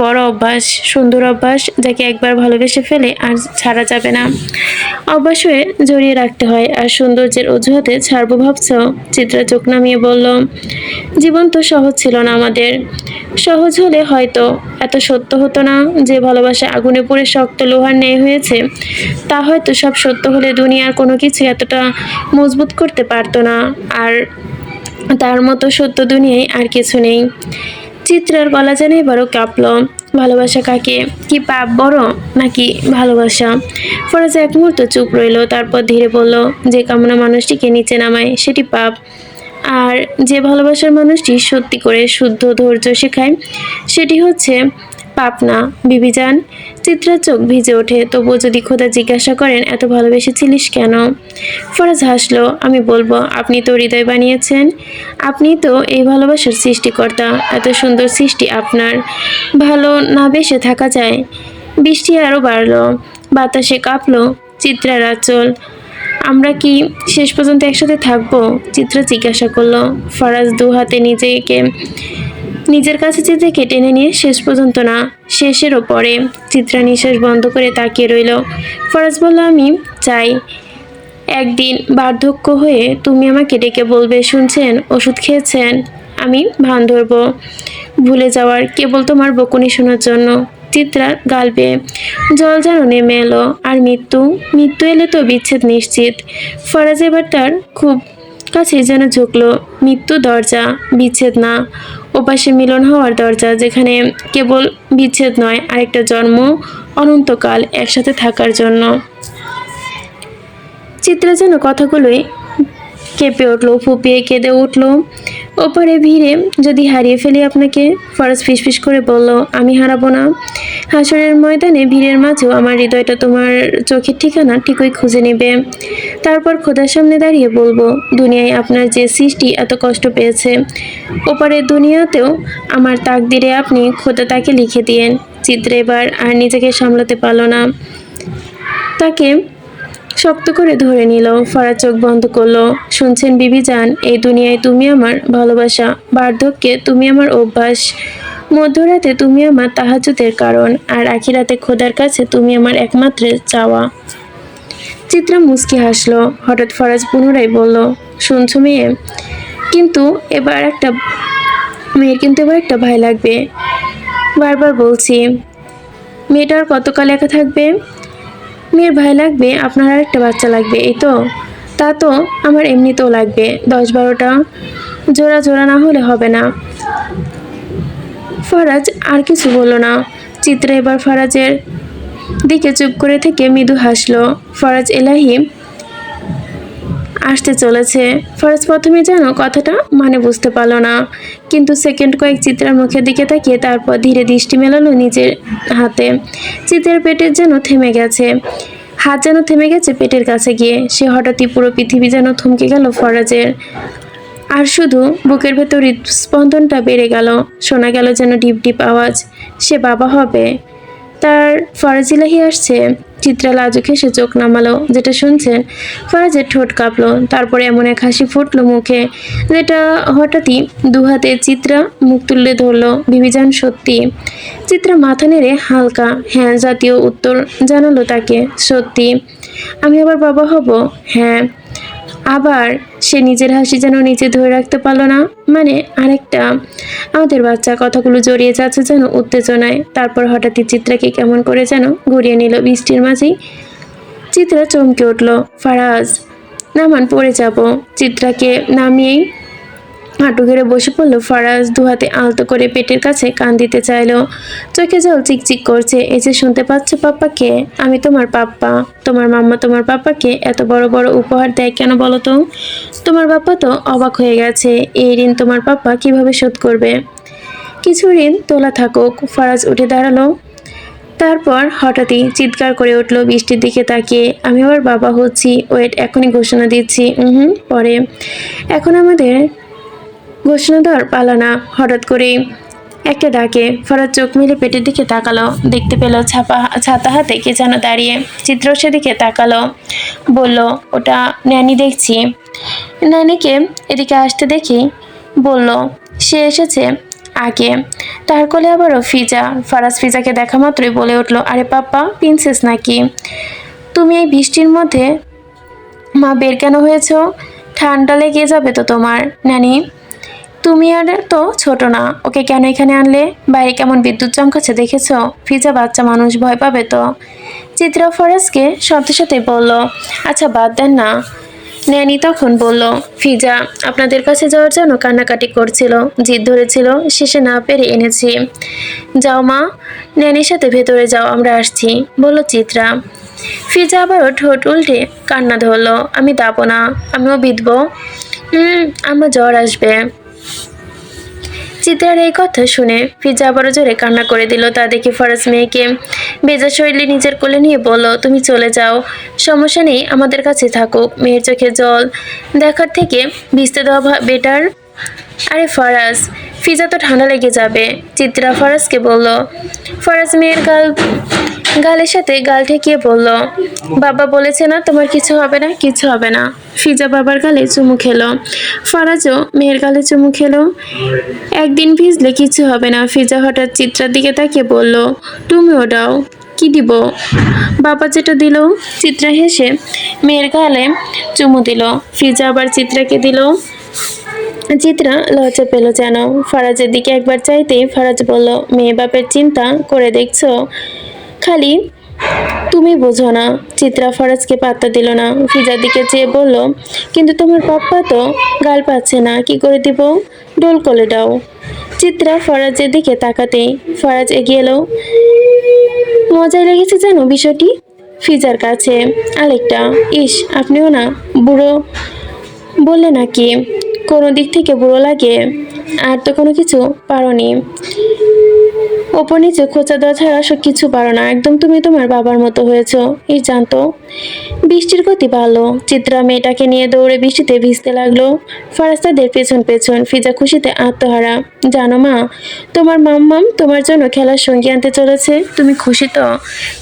বড় অভ্যাস, সুন্দর অভ্যাস, যাকে একবার ভালোবেসে ফেলে আর ছাড়া যাবে না। অভ্যাস হয়ে জড়িয়ে রাখতে হয়, আর সৌন্দর্যের অজুহাতে ছাড়বো ভাবছ? চিত্রা চোখ নামিয়ে বলল, জীবন তো সহজ ছিল না আমাদের। সহজ হলে হয়তো এত সত্য হতো না। যে ভালোবাসা আগুনে পুড়ে শক্ত লোহার ন্যায় হয়েছে, তা হয়তো সব সত্য হলে দুনিয়ার কোনো কিছু এতটা মজবুত করতে পারতো না। আর তার মতো সত্য দুনিয়ায় আর কিছু নেই। চিত্রার গলা যেন এবারও কাঁপল। ভালোবাসা কাকে? কি পাপ বড়, নাকি ভালোবাসা? ফরাজ এক মুহূর্ত চুপ রইল, তারপর ধীরে বলল, যে কামনা মানুষটিকে নিচে নামায় সেটি পাপ। আর যে ভালোবাসার মানুষটি সত্যি করে শুদ্ধ ধৈর্য শেখায়, সেটি হচ্ছে পাপ না বিবিজান। চিত্রার চোখ ভিজে ওঠে। তবুও যদি খোদা জিজ্ঞাসা করেন, এত ভালোবেসেছিলিস কেন? ফরাজ হাসলো। আমি বলবো, আপনি তো হৃদয় বানিয়েছেন, আপনি তো এই ভালোবাসার সৃষ্টিকর্তা। এত সুন্দর সৃষ্টি আপনার, ভালো না বেসে থাকা যায়? বৃষ্টি আরো বাড়লো, বাতাসে কাঁপলো চিত্রার আঁচল। আমরা কি শেষ পর্যন্ত একসাথে থাকবো? চিত্রা জিজ্ঞাসা করলো। ফরাজ দু হাতে নিজের কাছে চিত্রাকে টেনে নিয়ে, শেষ পর্যন্ত না, শেষেরও পরে। চিত্রা নিঃশ্বাস বন্ধ করে তাকিয়ে রইল। ফরাজ বলল, আমি চাই একদিন বার্ধক্য হয়ে তুমি আমাকে ডেকে বলবে, শুনছেন, ওষুধ খেয়েছেন? আমি ভান ধরবো ভুলে যাওয়ার, কেবল তোমার বকুনি শোনার জন্য। চিত্রার গাল বেয়ে জল যেন নেমে এলো। আর মৃত্যু এলে তো বিচ্ছেদ নিশ্চিত। ফরাজ এবার তার খুব কাছে যেন ঝুঁকলো। মৃত্যু দরজা, বিচ্ছেদ না। ওপাশে মিলন হওয়ার দরজা, যেখানে কেবল বিচ্ছেদ নয়, আরেকটা জন্ম, অনন্তকাল একসাথে থাকার জন্য। চিত্রা যেন কথাগুলোই কেঁপে উঠলো, ফুপিয়ে কেঁদে উঠলো। ওপারে ভিড়ে যদি হারিয়ে ফেলি আপনাকে? ফরাজ ফিসফিস করে বলল, আমি হারাবো না। হাসরের ময়দানে ভিড়ের মাঝেও আমার হৃদয়টা তোমার চোখের ঠিকানা ঠিকই খুঁজে নেবে। তারপর খোদার সামনে দাঁড়িয়ে বলবো, দুনিয়ায় আপনার যে সৃষ্টি এত কষ্ট পেয়েছে, ওপারের দুনিয়াতেও আমার তাকদিরে আপনি খোদা তাকে লিখে দিয়েন। চিত্রা এবার আর নিজেকে সামলাতে পারল না, তাকে শক্ত করে ধরে নিল। ফরাজ চোখ বন্ধ করলো। শুনছেন বিবিজান, এই দুনিয়ায় তুমি আমার ভালোবাসা, বার্ধক্যে তুমি আমার অভ্যাস, মধ্যরাতে তুমি আমার তাহাজ্জুদের কারণ, আর আখিরাতে খোদার কাছে তুমি আমার একমাত্র চাওয়া। চিত্রা মুচকি হাসলো। হঠাৎ ফরাজ পুনরায় বলল, শুনছো মেয়ে, মেয়ের কিন্তু এবার একটা ভাই লাগবে। বারবার বলছি, মেয়েটার কতকাল একা থাকবে? মেয়ের ভাই লাগবে, আপনার আর একটা বাচ্চা লাগবে, এই তো? তা তো আমার এমনিতেও লাগবে, 10-12টা। জোড়া না হলে হবে না। ফরাজ আর কিছু বলল না। চিত্রা এবার ফরাজের দিকে চুপ করে থেকে মৃদু হাসলো। ফরাজ এলাহি, আসতে চলেছে। ফরাজ প্রথমে যেন কথাটা মানে বুঝতে পারল না, কিন্তু সেকেন্ড কয়েক চিত্রার মুখের দিকে তাকিয়ে তারপর ধীরে দৃষ্টি মেলালো নিজের হাতে। চিত্রের পেটের যেন থেমে গেছে, হাত যেন থেমে গেছে পেটের কাছে গিয়ে। সে হঠাৎই পুরো পৃথিবী যেন থমকে গেল ফরাজের, আর শুধু বুকের ভেতর হৃদস্পন্দনটা বেড়ে গেল। শোনা গেল যেন ডিপ ডিপ আওয়াজ, সে বাবা হবে, তার ফরাজিলাহি আসছে। চিত্রা লাজুক হেসে চোখ নামালো, যেটা শুনছেন ফরাজের ঠোঁট কাঁপলো, তারপরে এমন এক হাসি ফুটলো মুখে যেটা হঠাৎই দুহাতে চিত্রা মুখ তুলে ধরলো। বিবিজান সত্যি? চিত্রা মাথা নেড়ে হালকা হ্যাঁ জাতীয় উত্তর জানালো তাকে। সত্যি। আমি আবার বাবা হব? হ্যাঁ। আবার সে নিজের হাসি যেন নিচে ধরে রাখতে পারলো না। মানে আরেকটা? আমাদের বাচ্চা। কথাগুলো জড়িয়ে যাচ্ছে যেন উত্তেজনায়। তারপর হঠাৎই চিত্রাকে কেমন করে যেন ঘুরিয়ে নিল বৃষ্টির মাঝেই। চিত্রা চমকে উঠল। ফারাজ, নামান, পড়ে যাব। চিত্রাকে নামিয়েই হাঁটু গেড়ে বসে পড়লো ফরাজ। দুহাতে আলতো করে পেটের কাছে কান দিতে চাইলো, চোখে জল চিকচিক করছে। এই যে শুনতে পাচ্ছ পাপ্পাকে? আমি তোমার পাপ্পা। তোমার মাম্মা তোমার পাপ্পাকে এত বড় বড় উপহার দেয় কেন বলো তো? তোমার পাপ্পা তো অবাক হয়ে গেছে। এই ঋণ তোমার পাপ্পা কিভাবে শোধ করবে? কিছু ঋণ তোলা থাকুক। ফরাজ উঠে দাঁড়ালো, তারপর হঠাৎই চিৎকার করে উঠল বৃষ্টির দিকে তাকিয়ে। আমি আবার বাবা হচ্ছি। ওয়েট, এখনই ঘোষণা দিচ্ছি। পরে। এখন আমাদের ঘোষণা দেওয়ার পালা না। হঠাৎ করে একটা ডাকে ফরাজ চোখ মেলে পেটের দিকে তাকালো, দেখতে পেল ছাতা হাতে কে যেন দাঁড়িয়ে। চিত্র সেদিকে তাকালো, বলল, ওটা ন্যানি দেখছি। ন্যানিকে এদিকে আসতে দেখি বলল, সে এসেছে আগে। তার কোলে আবারও ফিজা। ফরাজ ফিজাকে দেখা মাত্রই বলে উঠল, আরে পাপ্পা, প্রিন্সেস নাকি? তুমি এই বৃষ্টির মধ্যে মা বের কেন হয়েছ? ঠান্ডা লেগে যাবে তো তোমার। নানি, তুমি আর তো ছোট না, ওকে কেন এখানে আনলে? বাইরে কেমন বিদ্যুৎ চমকাচ্ছে দেখেছ? ফিজা বাচ্চা মানুষ, ভয় পাবে তো। চিত্রা ফরাজকে সাথে সাথে বলল, আচ্ছা বাদ দেন না। ন্যানি তখন বলল, ফিজা আপনাদের কাছে যাওয়ার জন্য কান্নাকাটি করছিল, জিদ ধরেছিল, শেষে না পেরে এনেছি। যাও মা, ন্যানির সাথে ভেতরে যাও, আমরা আসছি, বলল চিত্রা। ফিজা আবারও ঠোঁট উল্টে কান্না ধরলো, আমি দাবো না, আমিও বিধবো। আমার জ্বর আসবে। চিত্রার এই কথা শুনে ফিজা আবারও জোরে কান্না করে দিল। তা দেখে ফরাজ মেয়েকে ভেজা শরীরে নিজের কোলে নিয়ে বলল, তুমি চলে যাও, সমস্যা নেই, আমাদের কাছে থাকুক। মেয়ের চোখে জল দেখার থেকে ভিজতে দেওয়া বেটার। আরে ফরাজ, ফিজা তো ঠান্ডা লেগে যাবে। চিত্রা ফরাজকে বলল। ফরাজ মেয়ের গালের সাথে গাল ঠেকিয়ে বলল, বাবা বলেছে না তোমার কিছু হবে না, কিছু হবে না। ফিজা বাবার গালে চুমু খেলো, ফরাজও মেয়ের গালে চুমু খেলো। একদিন ভিজলে কিছু হবে না। ফিজা হঠাৎ চিত্রার দিকে তাকিয়ে বলল, তুমিও দাও। কি দিব? বাবা যেটা দিল। চিত্রা হেসে মেয়ের গালে চুমু দিল। ফিজা আবার চিত্রাকে দিল। চিত্রা লজ্জা পেল যেন। ফরাজের দিকে একবার চাইতেই ফরাজ বলল, মেয়ে বাপের চিন্তা করে দেখছো, খালি তুমি বোঝো না। চিত্রা ফরাজকে পাত্তা দিল না, ফিজার দিকে চেয়ে বলল, কিন্তু তোমার পাপ্পা তো গাল পাচ্ছে না, কি করে দিব? ডোল কোলে দাও। চিত্রা ফরাজের দিকে তাকাতেই ফরাজ এগিয়ে এলো। মজাই লেগেছে যেন বিষয়টি ফিজার কাছে। আরেকটা, ইস আপনিও না বুড়ো বললে নাকি? কোনো দিক থেকে বুড়ো লাগে? আর তো কোনো কিছু পারোনি, ওপর নিচে খোঁচা দেওয়া ছাড়া কিছু পারো না, একদম তুমি তোমার বাবার মতো হয়েছ। এই জানতো। বৃষ্টির গতি ভালো। চিত্রা মেয়েটাকে নিয়ে দৌড়ে বৃষ্টিতে ভিজতে লাগলো। ফরাজ তাদের পেছন পেছন। ফিজা খুশিতে আত্মহারা। জানো মা, তোমার মাম্মাম তোমার জন্য খেলার সঙ্গী আনতে চলেছে, তুমি খুশি তো?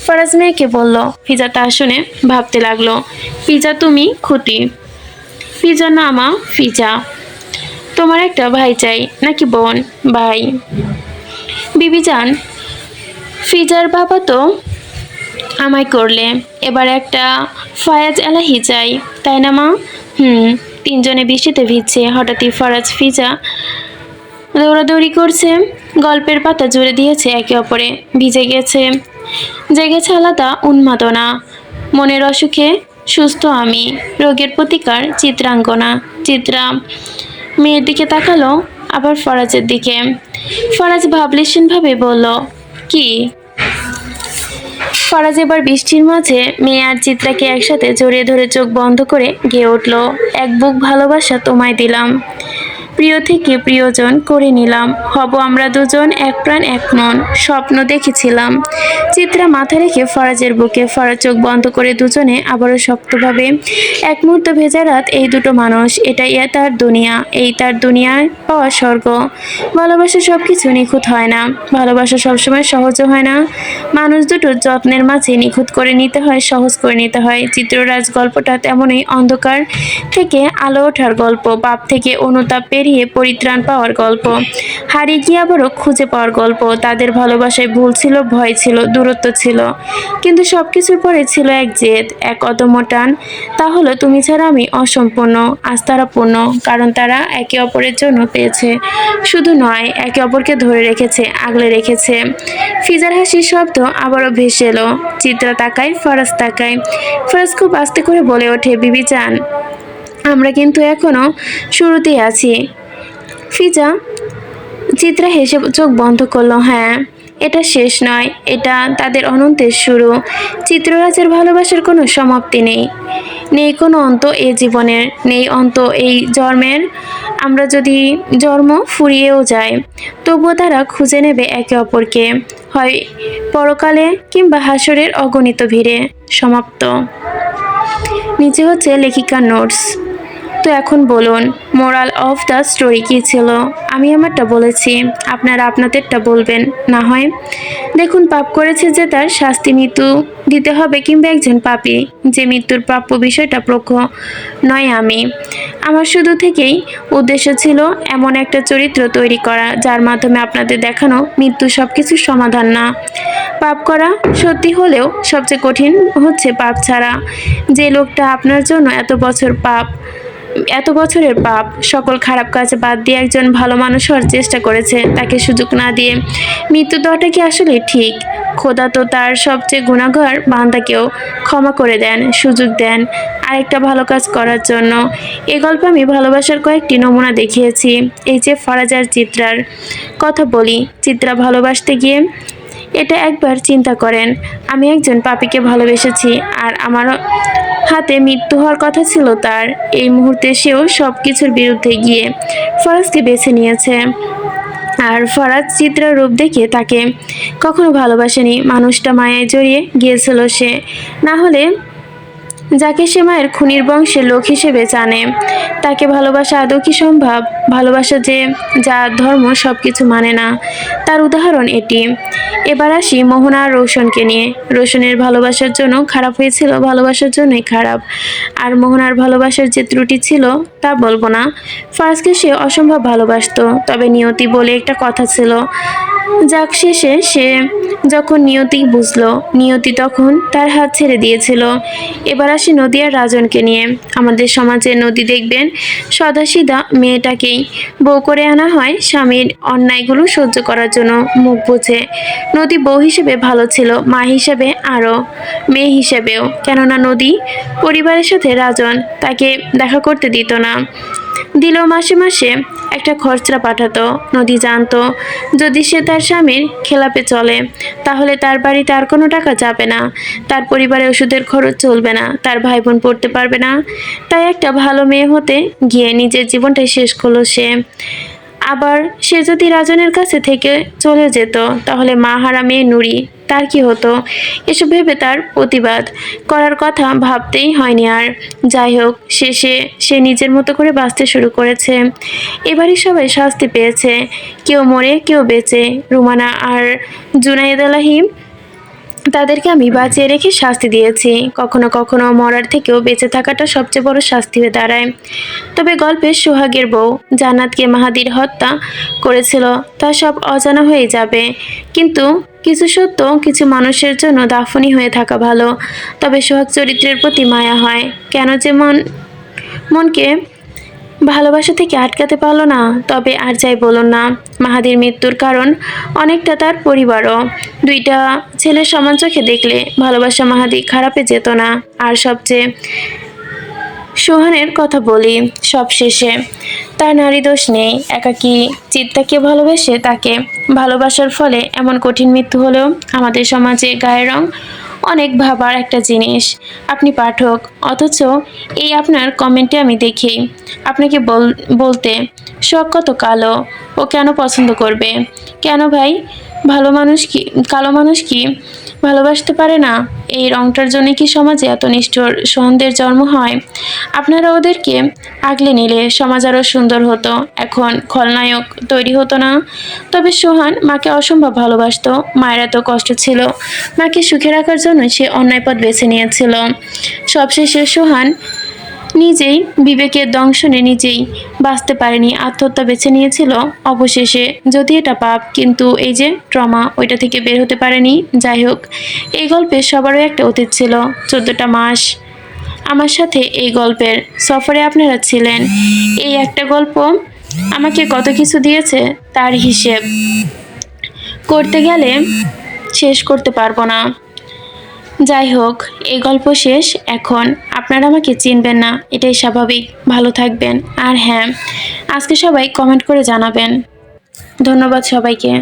ফরাজ মেয়েকে বলল। ফিজা তা শুনে ভাবতে লাগলো, ফিজা তুমি খুঁটি? ফিজা না মা, ফিজা। তোমার একটা ভাই চাই নাকি বোন? ভাই। বিবিজান, ফিজার বাবা তো আমায় করলে, এবার একটা ফায়াজ এলাহি চাই, তাই না মা? তিনজনে বৃষ্টিতে ভিজছে। হঠাৎই ফরাজ ফিজা দৌড়াদৌড়ি করছে, গল্পের পাতা জুড়ে দিয়েছে একে অপরে, ভিজে গেছে, জেগেছে আলাদা উন্মাদনা। মনের অসুখে সুস্থ আমি, রোগের প্রতিকার চিত্রাঙ্গনা। চিত্রা মেয়ের দিকে তাকালো, আবার ফরাজের দিকে। ফরাজ ভাবলেশীনভাবে বলল, কি? ফরাজ এবার বৃষ্টির মাঝে মেয়ে আর চিত্রাকে একসাথে জড়িয়ে ধরে চোখ বন্ধ করে গেয়ে উঠল, এক বুক ভালোবাসা তোমায় দিলাম, প্রিয় থেকে প্রিয়জন করে নিলাম, হব আমরা দুজন এক প্রাণ এক মন, স্বপ্ন দেখেছিলাম। চিত্রা মাথা রেখে ফরাজের বুকে, ফরাজ চোখ বন্ধ করে, দুজনে আবারও শক্তভাবে। এক মুহূর্ত ভেজা রাত, এই দুটো মানুষ, এটাই তার দুনিয়া, এই তার দুনিয়ায় পাওয়া স্বর্গ। ভালোবাসা সবকিছু নিখুঁত হয় না, ভালোবাসা সবসময় সহজও হয় না। মানুষ দুটো যত্নের মাঝে নিখুঁত করে নিতে হয়, সহজ করে নিতে হয়। চিত্ররাজ গল্পটা তেমনই, অন্ধকার থেকে আলো ওঠার গল্প, পাপ থেকে অনুতাপ পেরিয়ে পরিত্রাণ পাওয়ার গল্প, হারিয়ে গিয়ে আবারও খুঁজে পাওয়ার গল্প। তাদের ভালোবাসায় ভুল ছিল, ভয় ছিল, দূরত্ব ছিল, কিন্তু সবকিছুর পরে ছিল এক জেদ, এক অদম্য টান। তা হলো তুমি ছাড়া আমি অসম্পূর্ণ। আজ তারা পূর্ণ, কারণ তারা একে অপরের জন্য পেয়েছে, শুধু নয় একে অপরকে ধরে রেখেছে, আগলে রেখেছে। ফিজার হাসির শব্দ আবারও ভেসে এলো। চিত্রা তাকায়, ফরাজ তাকায়। ফরাজ খুব আস্তে করে বলে ওঠে, বিবি জান, আমরা কিন্তু এখনো শুরুতেই আছি। ফিজা চিত্রা হেসে চোখ বন্ধ করলো। হ্যাঁ, এটা শেষ নয়, এটা তাদের অনন্তের শুরু। চিত্ররাজের ভালোবাসার কোনো সমাপ্তি নেই, নেই কোনো অন্ত এ জীবনের, নেই অন্ত এই জন্মের। আমরা যদি জন্ম ফুরিয়েও যায়, তবুও তারা খুঁজে নেবে একে অপরকে, হয় পরকালে কিংবা হাসরের অগণিত ভিড়ে। সমাপ্ত। নিচে হচ্ছে লেখিকার নোটস। তো এখন বলুন, মোরাল অফ দ্য স্টোরি কী ছিল? আমি আমারটা বলেছি, আপনারা আপনাদেরটা বলবেন না হয়। দেখুন, পাপ করেছে যে তার শাস্তি মৃত্যু দিতে হবে, কিংবা একজন পাপী যে মৃত্যুর প্রাপ্য, বিষয়টা প্রজ্ঞ নয় আমি। আমার শুরু থেকেই উদ্দেশ্য ছিল এমন একটা চরিত্র তৈরি করা, যার মাধ্যমে আপনাদের দেখানো মৃত্যু সবকিছুর সমাধান না। পাপ করা সত্যি হলেও সবচেয়ে কঠিন হচ্ছে পাপ ছাড়া। যে লোকটা আপনার জন্য এত বছরের পাপ, সকল খারাপ কাজ বাদ দিয়ে একজন ভালো মানুষ হওয়ার চেষ্টা করেছে, তাকে সুযোগ না দিয়ে মৃত্যু দেওয়াটা কি আসলে ঠিক? খোদা তো তার সবচেয়ে গুনাহগার বান্দাকেও ক্ষমা করে দেন, সুযোগ দেন আরেকটা ভালো কাজ করার জন্য। এই গল্পে আমি ভালোবাসার কয়েকটি নমুনা দেখিয়েছি। এই যে ফরাজ আর চিত্রার কথা বলি, চিত্রা ভালোবাসতে গিয়ে এটা একবার চিন্তা করেন, আমি একজন পাপীকে ভালোবেসেছি, আর আমার হাতে মৃত্যু হওয়ার কথা ছিল তার। এই মুহূর্তে সেও সব কিছুর বিরুদ্ধে গিয়ে ফরাজকে বেছে নিয়েছে। আর ফরাজ চিত্রার রূপ দেখে তাকে কখনো ভালোবাসেনি, মানুষটা মায়ায় জড়িয়ে গিয়েছিল সে। না হলে যাকে সে মায়ের খুনির বংশের লোক হিসেবে জানে, তাকে ভালোবাসা আদৌ কি সম্ভব? ভালোবাসা যে যা ধর্ম সব কিছু মানে না, তার উদাহরণ এটি। এবার আসি মোহনা আর রোশনকে নিয়ে। রোশনের ভালোবাসার জন্য খারাপ হয়েছিল, ভালোবাসার জন্যই খারাপ। আর মোহনার ভালোবাসার যে ত্রুটি ছিল তা বলবো না। ফার্স্টকে সে অসম্ভব ভালোবাসতো, তবে নিয়তি বলে একটা কথা ছিল। যাক, শেষে সে যখন নিয়তি বুঝলো, নিয়তি তখন তার হাত ছেড়ে দিয়েছিল। এবার আসি নদী আর রাজনকে নিয়ে। আমাদের সমাজে নদী দেখবেন সদাসিধা মেয়েটাকেই বউ করে আনা হয় স্বামীর অন্যায়গুলো সহ্য করার জন্য, মুখ বুঝে। নদী বউ হিসেবে ভালো ছিল, মা হিসেবে আরও, মেয়ে হিসেবেও। কেননা নদী পরিবারের সাথে রাজন তাকে দেখা করতে দিত না, দিলেও মাসে মাসে একটা খরচা পাঠাতো। নদী জানতো যদি সে তার স্বামীর খেলাপে চলে, তাহলে তার বাড়িতে আর কোনো টাকা যাবে না, তার পরিবারে ওষুধের খরচ চলবে না, তার ভাই বোন পড়তে পারবে না। তাই একটা ভালো মেয়ে হতে গিয়ে নিজের জীবনটাই শেষ করলো সে। আবার সে যদি রাজনের কাছে থেকে চলে যেত, তাহলে মা হারা মেয়ে নুরি, তার কি হতো? এসব ভেবে তার প্রতিবাদ করার কথা ভাবতেই হয়নি আর। যাই হোক, শেষে সে নিজের মতো করে বাঁচতে শুরু করেছে। এবারই সবাই শাস্তি পেয়েছে, কেউ মরে কেউ বেঁচে। রুমানা আর জুনায়েদ আলাহিম, তাদেরকে আমি বাঁচিয়ে রেখে শাস্তি দিয়েছি। কখনো কখনো মরার থেকেও বেঁচে থাকাটা সবচেয়ে বড় শাস্তি হয়ে দাঁড়ায়। তবে গল্পের সোহাগের বউ জান্নাতকে মাহাদির হত্যা করেছিল, তা সব অজানা হয়ে যাবে। কিন্তু কিছু সত্য কিছু মানুষের জন্য দাফনি হয়ে থাকা ভালো। তবে সোহাগ চরিত্রের প্রতি মায়া হয়, কেন যে মনকে ভালোবাসা থেকে আটকাতে পারলো না। তবে আর যাই বলুন না, মাহাদির মৃত্যুর কারণ অনেকটা তার পরিবারও। দুইটা ছেলে সমান চোখে দেখলে ভালোবাসা মাহাদি খারাপে যেত না। আর সবচেয়ে সোহানের কথা বলি, সব শেষে তার নারী দোষ নেই। একাকী চিত্তাকে ভালোবেসে তাকে ভালোবাসার ফলে এমন কঠিন মৃত্যু হলেও আমাদের সমাজে গায়ের রং অনেক ভাবার একটা জিনিস। আপনি পাঠক, অথচ এই আপনার কমেন্টে আমি দেখি আপনাকে বলতে শখ কত কালো। ও কেন পছন্দ করবে? কেন ভাই? ভালো মানুষ কি কালো মানুষ কি ভালোবাসতে পারে না? এই রংটার জন্য কি সমাজে এত নিষ্ঠুর সন্দেহের জন্ম হয়? আপনারা ওদেরকে আগলে নিলে সমাজ আরো সুন্দর হতো, এখন খলনায়ক তৈরি হতো না। তবে সোহান মাকে অসম্ভব ভালোবাসতো। মায়ের এত কষ্ট ছিল, মাকে সুখে রাখার জন্য সে অন্যায় পথ বেছে নিয়েছিল। সবশেষে সোহান নিজেই বিবেকের দংশনে নিজেই বাঁচতে পারেনি, আত্মহত্যা বেছে নিয়েছিল অবশেষে। যদি এটা পাপ, কিন্তু এই যে ট্রমা, ওইটা থেকে বের হতে পারেনি। যাই হোক, এই গল্পে সবারই একটা অতীত ছিল। 14টা মাস আমার সাথে এই গল্পের সফরে আপনারা ছিলেন। এই একটা গল্প আমাকে কত কিছু দিয়েছে, তার হিসেব করতে গেলে শেষ করতে পারবো না। যাই হোক, এই গল্প শেষ। এখন আপনারা আমাকে চিনবেন না, এটাই স্বাভাবিক। ভালো থাকবেন। আর হ্যাঁ, আজকে সবাই কমেন্ট করে জানাবেন। ধন্যবাদ সবাইকে।